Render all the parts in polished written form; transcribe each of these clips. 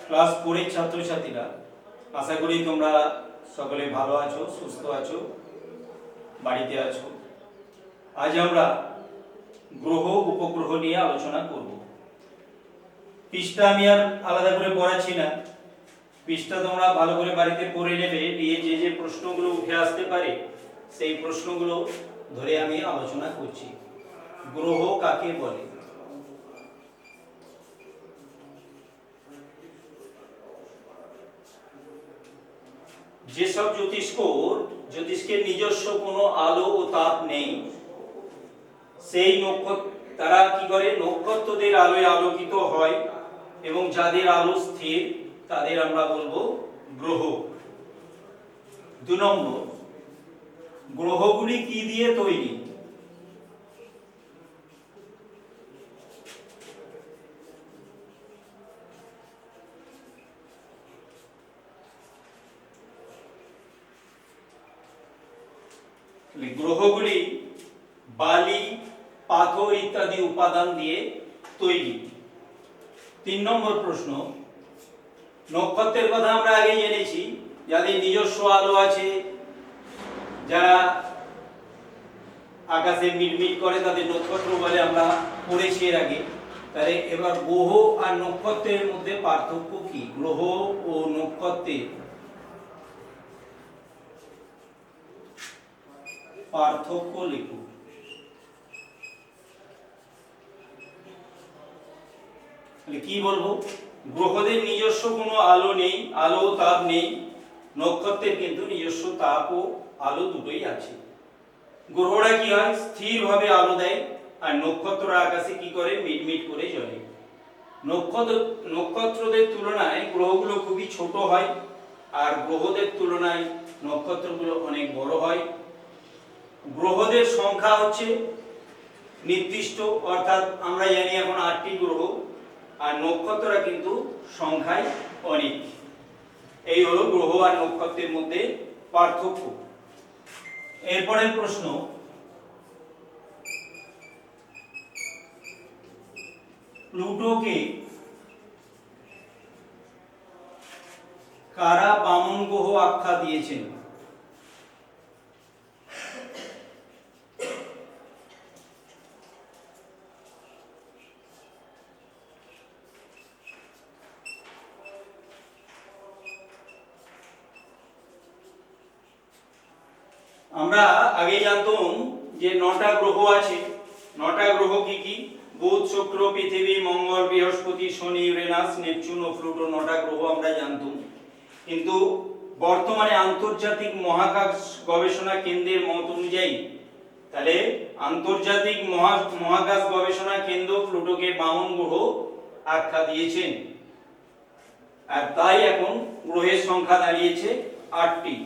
Class 4 এর ছাত্রছাত্রীরা, আশা করি তোমরা সকলে ভালো আছো, সুস্থ আছো, বাড়িতে আছো। আজ আমরা গ্রহ উপগ্রহ নিয়ে আলোচনা করব। পৃষ্ঠা আমি আর আলাদা করে পড়াচ্ছি না, পৃষ্ঠা তোমরা ভালো করে বাড়িতে পড়ে নেবে, নিয়ে যে যে প্রশ্নগুলো উঠে আসতে পারে সেই প্রশ্নগুলো ধরে আমি আলোচনা করছি। গ্রহ কাকে বলে? যেসব জ্যোতিষ্কের নিজস্ব কোনো আলো ও তাপ নেই, সেই নক্ষত্র তারা কি করে? নক্ষত্রদের আলোয় আলোকিত হয় এবং যাদের আলো স্থির তাদের আমরা বলবো গ্রহ। 2 নম্বর, গ্রহগুলি কি দিয়ে তৈরি? গ্রহগুলি বালি, পাথর ইত্যাদি উপাদান দিয়ে তৈরি। 3 নম্বর প্রশ্ন, নক্ষত্রের কথা আমরা আগেই জেনেছি, যাদের নিজস্ব আলো আছে, যারা আকাশে মিটমিট করে তাদের নক্ষত্র বলে, আমরা পড়েছি এর আগে। তাহলে এবার গ্রহ আর নক্ষত্রের মধ্যে পার্থক্য কি? গ্রহ ও নক্ষত্রের পার্থক্য লিখো। কি বলবো? গ্রহদের নিজস্ব কোনো আলো নেই, আলো তাপ নেই। নক্ষত্রের কিন্তু নিজস্ব তাপ ও আলো দুটোই আছে। গ্রহরা কি হয়? স্থিরভাবে আলো দেয়, আর নক্ষত্ররা আকাশে কি করে? মিটমিট করে জ্বলে। নক্ষত্রদের তুলনায় গ্রহগুলো খুবই ছোট হয়, আর গ্রহদের তুলনায় নক্ষত্রগুলো অনেক বড় হয়। গ্রহদের সংখ্যা হচ্ছে নির্দিষ্ট, অর্থাৎ আমরা জানি এখন 8টি গ্রহ, আর নক্ষত্ররা কিন্তু সংখ্যায় অনেক। এই হলো গ্রহ আর নক্ষত্রের মধ্যে পার্থক্য। এরপরের প্রশ্ন, প্লুটোকে কারা বামন গ্রহ আখ্যা দিয়েছেন? আমরা আগে জানতাম যে 9টা গ্রহ আছে। 9টা গ্রহ কি কি? বুধ, শুক্র, পৃথিবী, মঙ্গল, বৃহস্পতি, শনি, ইউরেনাস, নেপচুন ও প্লুটো। 9টা গ্রহ আমরা জানতাম, কিন্তু বর্তমানে আন্তর্জাতিক মহাকাশ গবেষণা কেন্দ্রের মত অনুযায়ী, তাহলে আন্তর্জাতিক মহাকাশ গবেষণা কেন্দ্র প্লুটোকে বামন গ্রহ আখ্যা দিয়েছেন, আর তাই এখন গ্রহের সংখ্যা দাঁড়িয়েছে 8টি।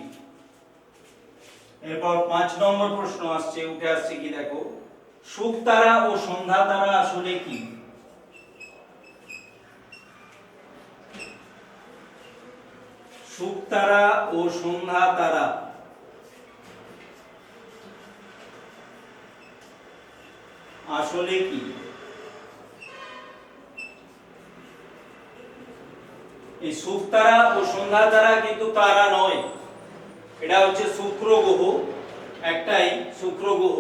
এরপর 5 নম্বর প্রশ্ন আসছে, উঠে আসছে কি দেখো, শুকতারা ও সন্ধ্যা তারা আসলে কি? শুকতারা ও সন্ধ্যা তারা আসলে কি? এই শুকতারা ও সন্ধ্যা তারা কিন্তু তারা নয়, এটা হচ্ছে শুক্র গ্রহ, একটাই শুক্র গ্রহ।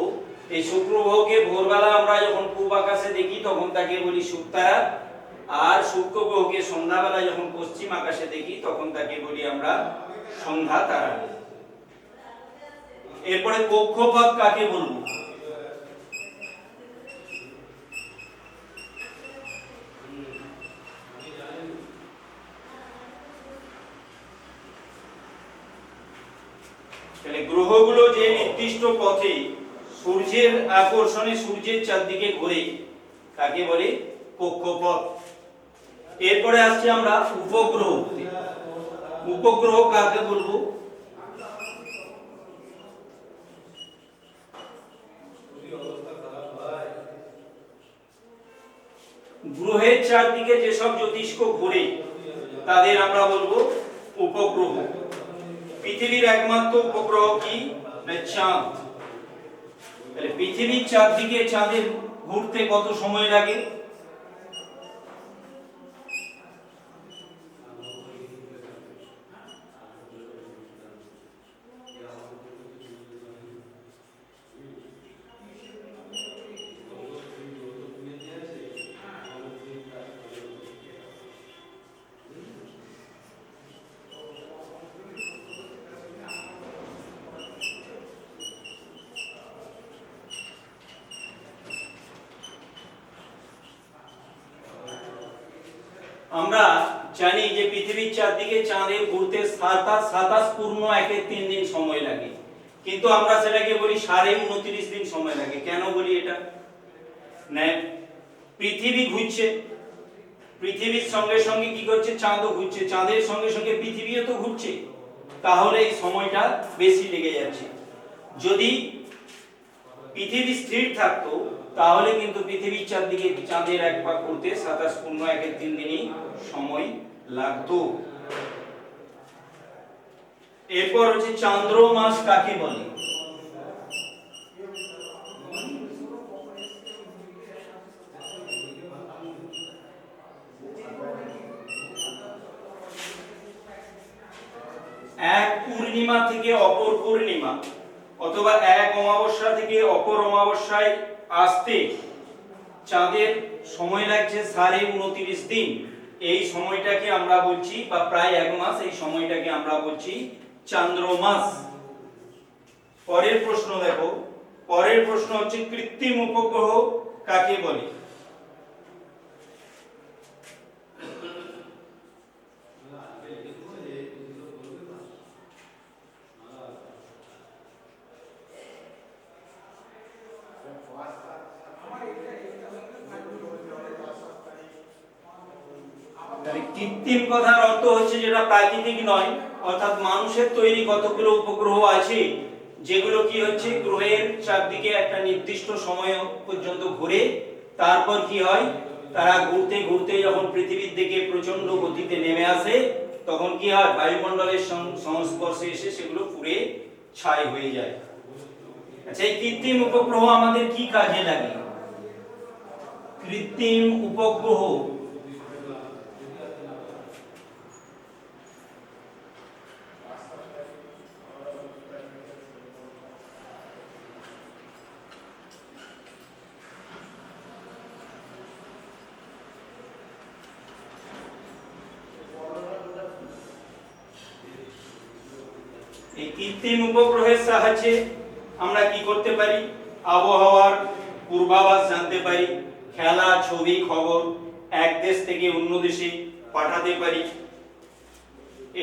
এই শুক্র গ্রহকে ভোরবেলা আমরা যখন পূব আকাশে দেখি তখন তাকে বলি শুকতারা, আর শুক্র গ্রহকে সন্ধ্যাবেলা যখন পশ্চিম আকাশে দেখি তখন তাকে বলি আমরা সন্ধ্যা তারা। এরপরে কক্ষপথ কাকে বলবো? গ্রহগুলো যে নির্দিষ্ট পথে সূর্যের আকর্ষণে সূর্যের চারদিকে ঘোরে তাকে বলে কক্ষপথ। এরপরে আসছে আমরা উপগ্রহ। উপগ্রহ কাকে বলবো? গ্রহের চারদিকে যেসব জ্যোতিষ্ক ঘোরে তাদের আমরা বলবো উপগ্রহ। পৃথিবীর একমাত্র উপগ্রহ কি? চাঁদ। তাহলে পৃথিবীর চারদিকে চাঁদের ঘুরতে কত সময় লাগে? আমরা জানি যে পৃথিবীর চারদিকে চাঁদে ঘুরতে 27 পূর্ণ 1-3 দিন সময় লাগে, কিন্তু আমরা সেটাকে বলি 29.5 দিন সময় লাগে। কেন বলি এটা? না, পৃথিবী ঘুরছে, পৃথিবীর সঙ্গে সঙ্গে কি করছে? চাঁদও ঘুরছে, চাঁদের সঙ্গে সঙ্গে পৃথিবীও তো ঘুরছে, তাহলে এই সময়টা বেশি লেগে যাচ্ছে। যদি পৃথিবী স্থির থাকতো তাহলে কিন্তু পৃথিবীর চারদিকে চাঁদের এক পাক ঘুরতে 27 পূর্ণ 1-3 দিনই সময় লাগতো। এরপর হচ্ছে চান্দ্রমাস কাকে বলে? এক পূর্ণিমা থেকে অপর পূর্ণিমা অথবা এক অমাবস্যা থেকে অপর অমাবস্যায় আসতে চাঁদের সময় লাগছে 29.5 দিন। এই সময়টাকে আমরা বলছি, বা প্রায় 1 মাস, এই সময়টাকে আমরা বলছি চান্দ্রমাস। পরের প্রশ্ন দেখো, পরের প্রশ্ন হচ্ছে কৃত্রিম উপগ্রহ কাকে বলে? কৃত্রিম কথার অর্থ হচ্ছে যেটা প্রাকৃতিক নয়, অর্থাৎ মানুষের তৈরি কতগুলো উপগ্রহ আছে যেগুলো কি হচ্ছে গ্রহের চারদিকে একটা নির্দিষ্ট সময় পর্যন্ত ঘুরে, তারপর কি হয়, তারা ঘুরতে ঘুরতে যখন পৃথিবীর দিকে প্রচন্ড গতিতে নেমে আসে তখন কি হয়, বায়ুমণ্ডলের সংস্পর্শে এসে সেগুলো পুড়ে ছাই হয়ে যায়। আচ্ছা, এই কৃত্রিম উপগ্রহ আমাদের কি কাজে লাগে? কৃত্রিম উপগ্রহ এই কৃত্রিম উপগ্রহের সাহায্যে আমরা কি করতে পারি? আবহাওয়ার পূর্বাভাস জানতে পারি, খেলা, ছবি, খবর এক দেশ থেকে অন্য দেশে পাঠাতে পারি।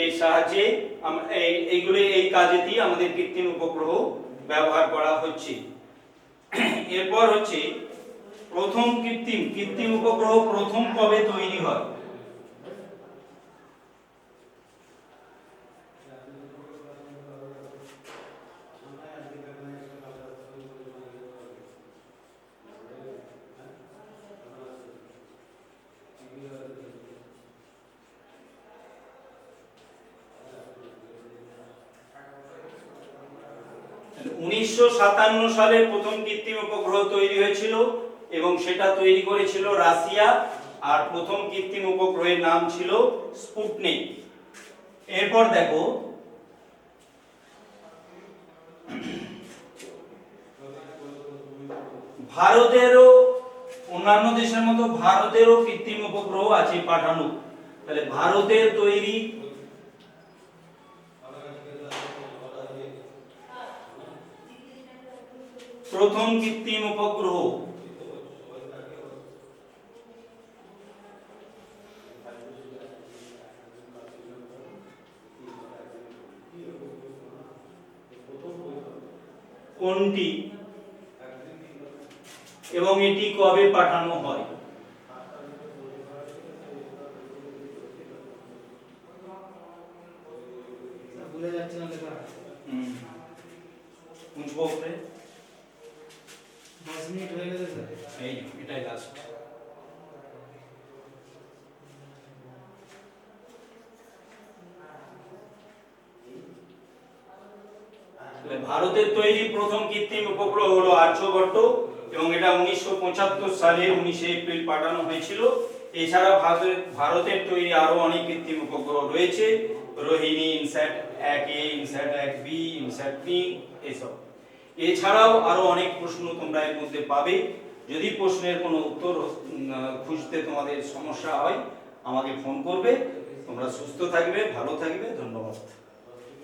এর সাহায্যে এইগুলো এই কাজেতেই আমাদের কৃত্রিম উপগ্রহ ব্যবহার করা হচ্ছে। এরপর হচ্ছে প্রথম কৃত্রিম উপগ্রহ প্রথম কবে তৈরি হয়? উনিশশো 57 সালে প্রথম কৃত্রিম উপগ্রহ তৈরি হয়েছিল এবং সেটা তৈরি করেছিল রাশিয়া, আর প্রথম কৃত্রিম উপগ্রহের নাম ছিল স্পুটনিক। এরপর দেখো ভারতেরও অন্যান্য দেশের মতো ভারতেরও কৃত্রিম উপগ্রহ আছে পাঠানো। তাহলে ভারতের তৈরি প্রথম কৃত্রিম উপগ্রহ কোনটি এবং এটি কবে পাঠানো হয়? ভুলে যাচ্ছে না লেখা। মুছবো উপরে 10 মিনিট হয়ে গেছে স্যার, এই এটাই লাস্ট। ভারতের তৈরি প্রথম কৃত্রিম উপগ্রহ হলো আর্যভট্ট এবং এটা 1975 সালের 19 এপ্রিল পাঠানো হয়েছিল। এছাড়া ভারতের তৈরি আরো অনেক কৃত্রিম উপগ্রহ রয়েছে, Rohini, INSAT 1A, INSAT 1B, INSAT 3 এসব। এছাড়াও আরো অনেক প্রশ্ন তোমরা এর মধ্যে পাবে। যদি প্রশ্নের কোনো উত্তর খুঁজতে তোমাদের সমস্যা হয় আমাকে ফোন করবে। তোমরা সুস্থ থাকবে, ভালো থাকবে। ধন্যবাদ।